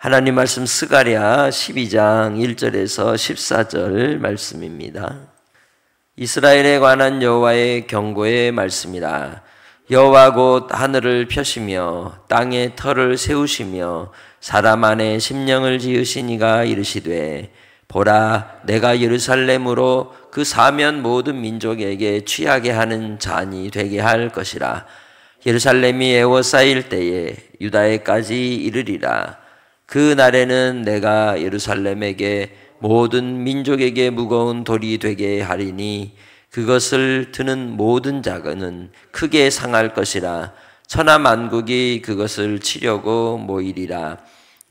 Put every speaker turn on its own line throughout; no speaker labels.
하나님 말씀 스가랴 12장 1절에서 14절 말씀입니다. 이스라엘에 관한 여호와의 경고의 말씀이라. 여호와 곧 하늘을 펴시며 땅에 터를 세우시며 사람 안에 심령을 지으시니가 이르시되 보라, 내가 예루살렘으로 그 사면 모든 민족에게 취하게 하는 잔이 되게 할 것이라. 예루살렘이 에워싸일 때에 유다에까지 이르리라. 그 날에는 내가 예루살렘에게 모든 민족에게 무거운 돌이 되게 하리니 그것을 드는 모든 자는 크게 상할 것이라. 천하 만국이 그것을 치려고 모이리라.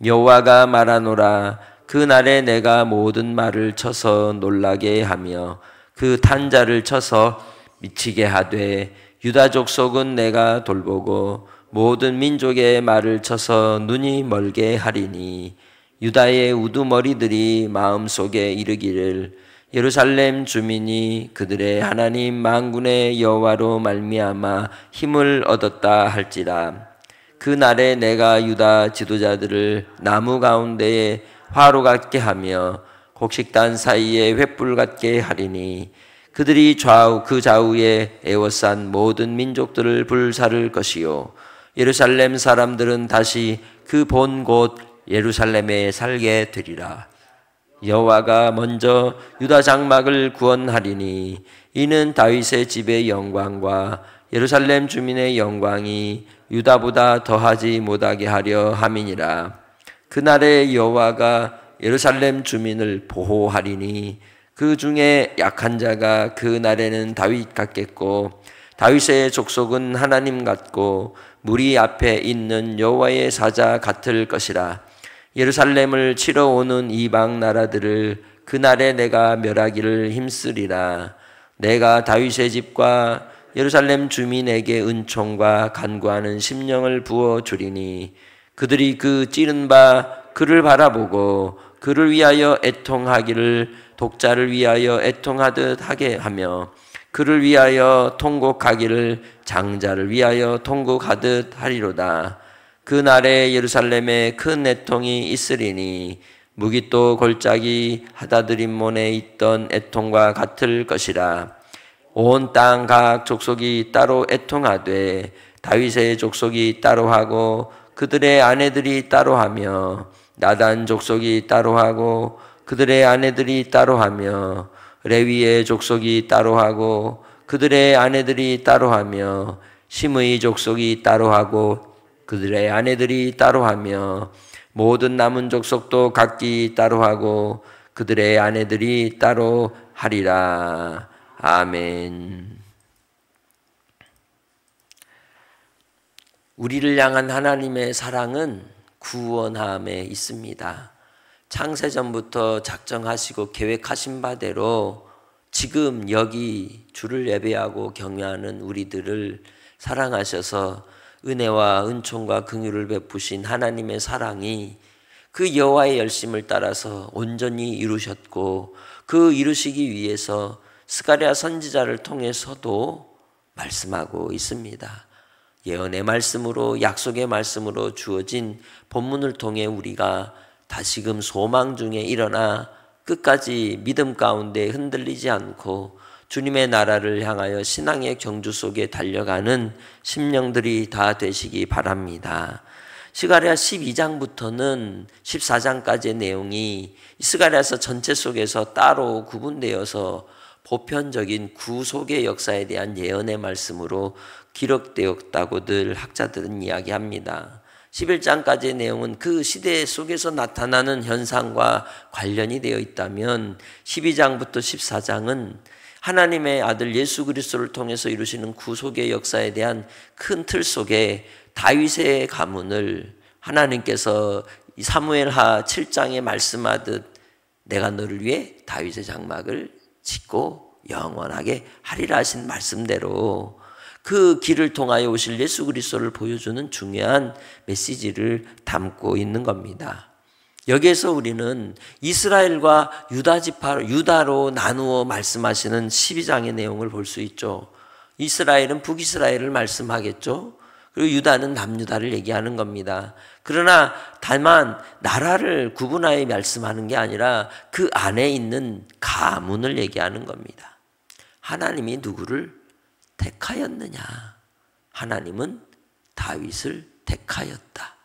여호와가 말하노라. 그 날에 내가 모든 말을 쳐서 놀라게 하며 그 탄자를 쳐서 미치게 하되 유다 족속은 내가 돌보고 모든 민족의 말을 쳐서 눈이 멀게 하리니 유다의 우두머리들이 마음속에 이르기를 예루살렘 주민이 그들의 하나님 만군의 여호와로 말미암아 힘을 얻었다 할지라. 그 날에 내가 유다 지도자들을 나무 가운데에 화로 같게 하며 곡식단 사이에 횃불 같게 하리니 그들이 그 좌우에 에워싼 모든 민족들을 불사를 것이요 예루살렘 사람들은 다시 그 본 곳 예루살렘에 살게 되리라. 여호와가 먼저 유다 장막을 구원하리니 이는 다윗의 집의 영광과 예루살렘 주민의 영광이 유다보다 더하지 못하게 하려 함이니라. 그날에 여호와가 예루살렘 주민을 보호하리니 그 중에 약한 자가 그 날에는 다윗 같겠고 다윗의 족속은 하나님 같고 무리 앞에 있는 여호와의 사자 같을 것이라. 예루살렘을 치러 오는 이방 나라들을 그날에 내가 멸하기를 힘쓰리라. 내가 다윗의 집과 예루살렘 주민에게 은총과 간구하는 심령을 부어 주리니 그들이 그 찌른 바 그를 바라보고 그를 위하여 애통하기를 독자를 위하여 애통하듯 하게 하며 그를 위하여 통곡하기를 장자를 위하여 통곡하듯 하리로다. 그 날에 예루살렘에 큰 애통이 있으리니 무깃도 골짜기 하다드림몬에 있던 애통과 같을 것이라. 온 땅 각 족속이 따로 애통하되 다윗의 족속이 따로 하고 그들의 아내들이 따로 하며 나단 족속이 따로 하고 그들의 아내들이 따로 하며 레위의 족속이 따로 하고 그들의 아내들이 따로 하며 심의 족속이 따로 하고 그들의 아내들이 따로 하며 모든 남은 족속도 각기 따로 하고 그들의 아내들이 따로 하리라. 아멘. 우리를 향한 하나님의 사랑은 구원함에 있습니다. 창세전부터 작정하시고 계획하신 바대로 지금 여기 주를 예배하고 경외하는 우리들을 사랑하셔서 은혜와 은총과 긍휼을 베푸신 하나님의 사랑이 그 여호와의 열심을 따라서 온전히 이루셨고 그 이루시기 위해서 스가랴 선지자를 통해서도 말씀하고 있습니다. 예언의 말씀으로 약속의 말씀으로 주어진 본문을 통해 우리가 다시금 소망 중에 일어나 끝까지 믿음 가운데 흔들리지 않고 주님의 나라를 향하여 신앙의 경주 속에 달려가는 심령들이 다 되시기 바랍니다. 스가랴 12장부터는 14장까지의 내용이 스가랴서 전체 속에서 따로 구분되어서 보편적인 구속의 역사에 대한 예언의 말씀으로 기록되었다고들 학자들은 이야기합니다. 11장까지의 내용은 그 시대 속에서 나타나는 현상과 관련이 되어 있다면 12장부터 14장은 하나님의 아들 예수 그리스도를 통해서 이루시는 구속의 역사에 대한 큰 틀 속에 다윗의 가문을 하나님께서 사무엘하 7장에 말씀하듯 내가 너를 위해 다윗의 장막을 짓고 영원하게 하리라 하신 말씀대로 그 길을 통하여 오실 예수 그리스도를 보여주는 중요한 메시지를 담고 있는 겁니다. 여기에서 우리는 이스라엘과 유다로 나누어 말씀하시는 12장의 내용을 볼 수 있죠. 이스라엘은 북이스라엘을 말씀하겠죠. 그리고 유다는 남유다를 얘기하는 겁니다. 그러나 다만 나라를 구분하여 말씀하는 게 아니라 그 안에 있는 가문을 얘기하는 겁니다. 하나님이 누구를 택하였느냐? 하나님은 다윗을 택하였다.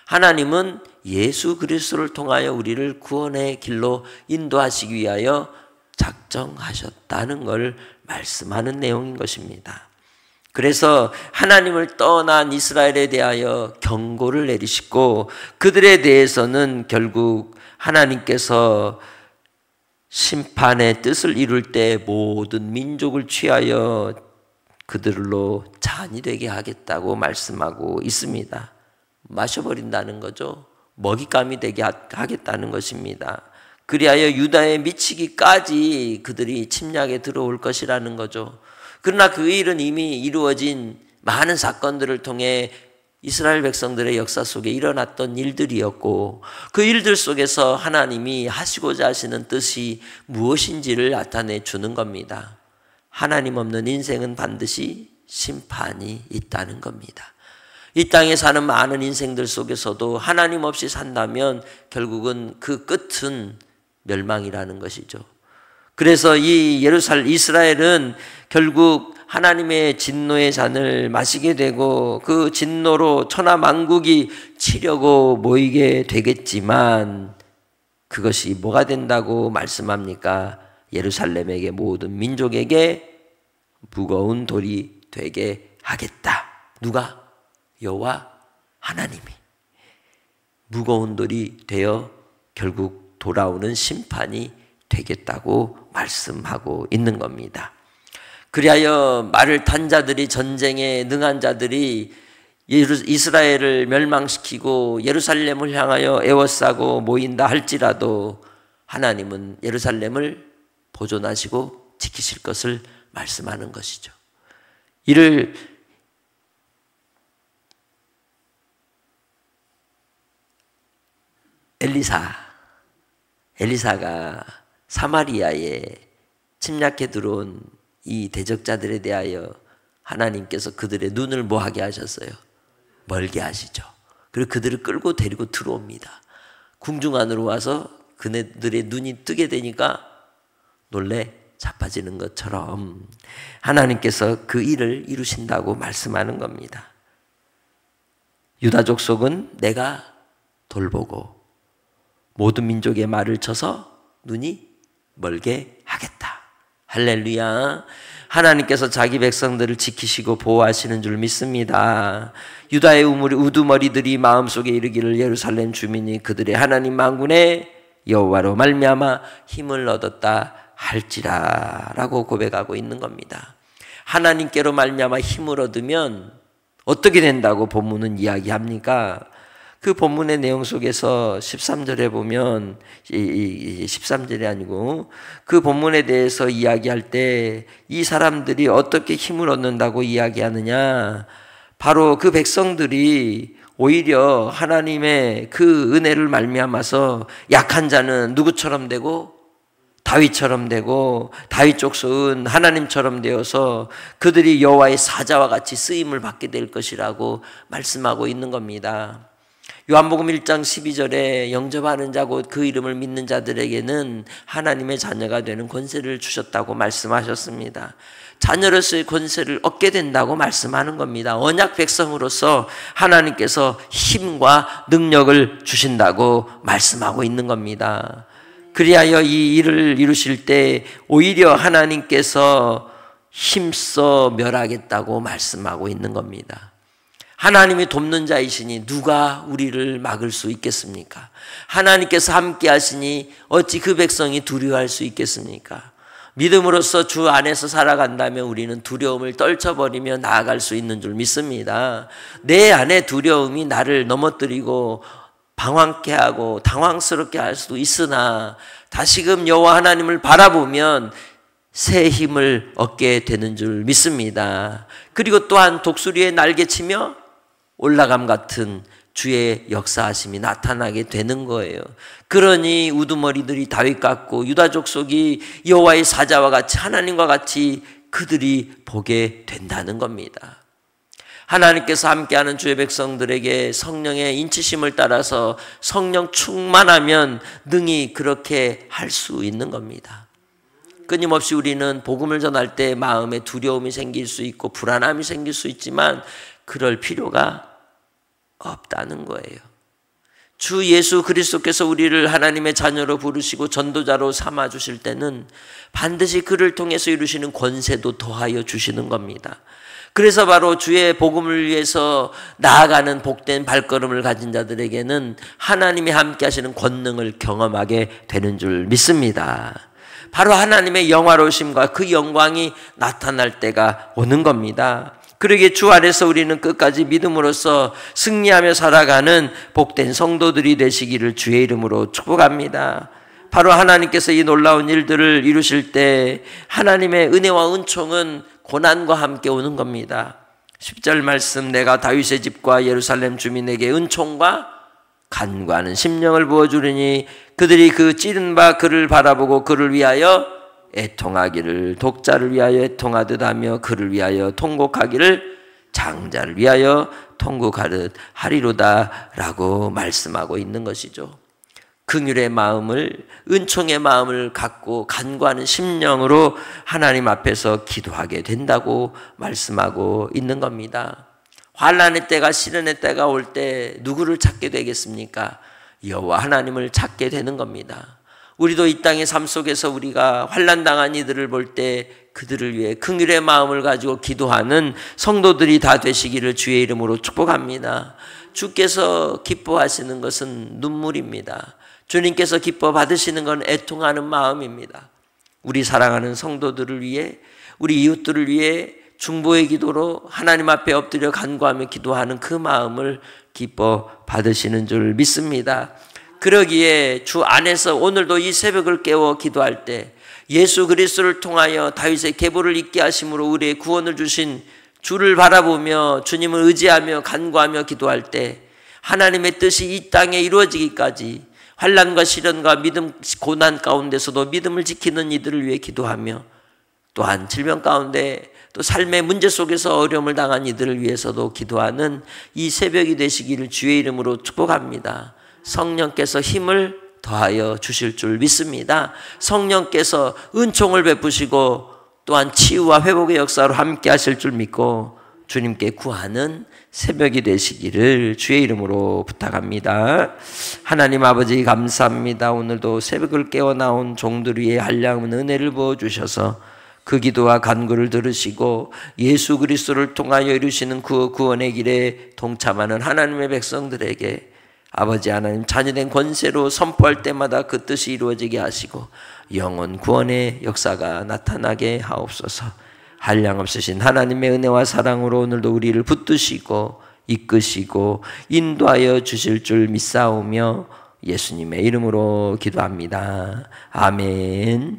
하나님은 예수 그리스도를 통하여 우리를 구원의 길로 인도하시기 위하여 작정하셨다는 걸 말씀하는 내용인 것입니다. 그래서 하나님을 떠난 이스라엘에 대하여 경고를 내리시고 그들에 대해서는 결국 하나님께서 심판의 뜻을 이룰 때 모든 민족을 취하여 그들로 잔이 되게 하겠다고 말씀하고 있습니다. 마셔버린다는 거죠. 먹잇감이 되게 하겠다는 것입니다. 그리하여 유다에 미치기까지 그들이 침략에 들어올 것이라는 거죠. 그러나 그 일은 이미 이루어진 많은 사건들을 통해 이스라엘 백성들의 역사 속에 일어났던 일들이었고 그 일들 속에서 하나님이 하시고자 하시는 뜻이 무엇인지를 나타내 주는 겁니다. 하나님 없는 인생은 반드시 심판이 있다는 겁니다. 이 땅에 사는 많은 인생들 속에서도 하나님 없이 산다면 결국은 그 끝은 멸망이라는 것이죠. 그래서 이 이스라엘은 결국 하나님의 진노의 잔을 마시게 되고 그 진노로 천하 만국이 치려고 모이게 되겠지만 그것이 뭐가 된다고 말씀합니까? 예루살렘에게 모든 민족에게 무거운 돌이 되게 하겠다. 누가? 여호와 하나님이 무거운 돌이 되어 결국 돌아오는 심판이 되겠다고 말씀하고 있는 겁니다. 그리하여 말을 탄 자들이 전쟁에 능한 자들이 이스라엘을 멸망시키고 예루살렘을 향하여 에워싸고 모인다 할지라도 하나님은 예루살렘을 보존하시고 지키실 것을 말씀하는 것이죠. 이를 엘리사가 사마리아에 침략해 들어온 이 대적자들에 대하여 하나님께서 그들의 눈을 뭐하게 하셨어요? 멀게 하시죠. 그리고 그들을 끌고 데리고 들어옵니다. 궁중 안으로 와서 그네들의 눈이 뜨게 되니까 놀래 자빠지는 것처럼 하나님께서 그 일을 이루신다고 말씀하는 겁니다. 유다 족속은 내가 돌보고 모든 민족의 말을 쳐서 눈이 멀게 하겠다. 할렐루야. 하나님께서 자기 백성들을 지키시고 보호하시는 줄 믿습니다. 유다의 우두머리들이 마음속에 이르기를 예루살렘 주민이 그들의 하나님 만군의 여호와로 말미암아 힘을 얻었다 할지라 라고 고백하고 있는 겁니다. 하나님께로 말미암아 힘을 얻으면 어떻게 된다고 본문은 이야기합니까? 그 본문의 내용 속에서 13절에 보면 13절이 아니고 그 본문에 대해서 이야기할 때 이 사람들이 어떻게 힘을 얻는다고 이야기하느냐, 바로 그 백성들이 오히려 하나님의 그 은혜를 말미암아서 약한 자는 누구처럼 되고 다윗처럼 되고 다윗 족속은 하나님처럼 되어서 그들이 여호와의 사자와 같이 쓰임을 받게 될 것이라고 말씀하고 있는 겁니다. 요한복음 1장 12절에 영접하는 자 곧 그 이름을 믿는 자들에게는 하나님의 자녀가 되는 권세를 주셨다고 말씀하셨습니다. 자녀로서의 권세를 얻게 된다고 말씀하는 겁니다. 언약 백성으로서 하나님께서 힘과 능력을 주신다고 말씀하고 있는 겁니다. 그리하여 이 일을 이루실 때 오히려 하나님께서 힘써 멸하겠다고 말씀하고 있는 겁니다. 하나님이 돕는 자이시니 누가 우리를 막을 수 있겠습니까? 하나님께서 함께 하시니 어찌 그 백성이 두려워할 수 있겠습니까? 믿음으로써 주 안에서 살아간다면 우리는 두려움을 떨쳐버리며 나아갈 수 있는 줄 믿습니다. 내 안에 두려움이 나를 넘어뜨리고 방황케 하고 당황스럽게 할 수도 있으나 다시금 여호와 하나님을 바라보면 새 힘을 얻게 되는 줄 믿습니다. 그리고 또한 독수리에 날개치며 올라감 같은 주의 역사하심이 나타나게 되는 거예요. 그러니 우두머리들이 다윗 같고 유다 족속이 여호와의 사자와 같이 하나님과 같이 그들이 보게 된다는 겁니다. 하나님께서 함께하는 주의 백성들에게 성령의 인치심을 따라서 성령 충만하면 능히 그렇게 할 수 있는 겁니다. 끊임없이 우리는 복음을 전할 때 마음에 두려움이 생길 수 있고 불안함이 생길 수 있지만 그럴 필요가 없다는 거예요. 주 예수 그리스도께서 우리를 하나님의 자녀로 부르시고 전도자로 삼아 주실 때는 반드시 그를 통해서 이루시는 권세도 더하여 주시는 겁니다. 그래서 바로 주의 복음을 위해서 나아가는 복된 발걸음을 가진 자들에게는 하나님이 함께 하시는 권능을 경험하게 되는 줄 믿습니다. 바로 하나님의 영화로우심과 그 영광이 나타날 때가 오는 겁니다. 그러기에 주 안에서 우리는 끝까지 믿음으로써 승리하며 살아가는 복된 성도들이 되시기를 주의 이름으로 축복합니다. 바로 하나님께서 이 놀라운 일들을 이루실 때 하나님의 은혜와 은총은 고난과 함께 오는 겁니다. 10절 말씀, 내가 다윗의 집과 예루살렘 주민에게 은총과 간구하는 심령을 부어주리니 그들이 그 찌른 바 그를 바라보고 그를 위하여 애통하기를, 독자를 위하여 애통하듯 하며 그를 위하여 통곡하기를 장자를 위하여 통곡하듯 하리로다 라고 말씀하고 있는 것이죠. 긍휼의 마음을, 은총의 마음을 갖고 간구하는 심령으로 하나님 앞에서 기도하게 된다고 말씀하고 있는 겁니다. 환난의 때가, 시련의 때가 올 때 누구를 찾게 되겠습니까? 여호와 하나님을 찾게 되는 겁니다. 우리도 이 땅의 삶 속에서 우리가 환난당한 이들을 볼 때 그들을 위해 긍휼의 마음을 가지고 기도하는 성도들이 다 되시기를 주의 이름으로 축복합니다. 주께서 기뻐하시는 것은 눈물입니다. 주님께서 기뻐 받으시는 건 애통하는 마음입니다. 우리 사랑하는 성도들을 위해, 우리 이웃들을 위해 중보의 기도로 하나님 앞에 엎드려 간구하며 기도하는 그 마음을 기뻐 받으시는 줄 믿습니다. 그러기에 주 안에서 오늘도 이 새벽을 깨워 기도할 때 예수 그리스도를 통하여 다윗의 계보를 잇게 하심으로 우리의 구원을 주신 주를 바라보며 주님을 의지하며 간구하며 기도할 때 하나님의 뜻이 이 땅에 이루어지기까지 환난과 시련과 믿음, 고난 가운데서도 믿음을 지키는 이들을 위해 기도하며 또한 질병 가운데 또 삶의 문제 속에서 어려움을 당한 이들을 위해서도 기도하는 이 새벽이 되시기를 주의 이름으로 축복합니다. 성령께서 힘을 더하여 주실 줄 믿습니다. 성령께서 은총을 베푸시고 또한 치유와 회복의 역사로 함께 하실 줄 믿고 주님께 구하는 새벽이 되시기를 주의 이름으로 부탁합니다. 하나님 아버지 감사합니다. 오늘도 새벽을 깨어 나온 종들 위에 한량은 은혜를 부어주셔서 그 기도와 간구를 들으시고 예수 그리스도를 통하여 이루시는 그 구원의 길에 동참하는 하나님의 백성들에게 아버지 하나님 자녀된 권세로 선포할 때마다 그 뜻이 이루어지게 하시고 영원 구원의 역사가 나타나게 하옵소서. 한량없으신 하나님의 은혜와 사랑으로 오늘도 우리를 붙드시고 이끄시고 인도하여 주실 줄 믿사오며 예수님의 이름으로 기도합니다. 아멘.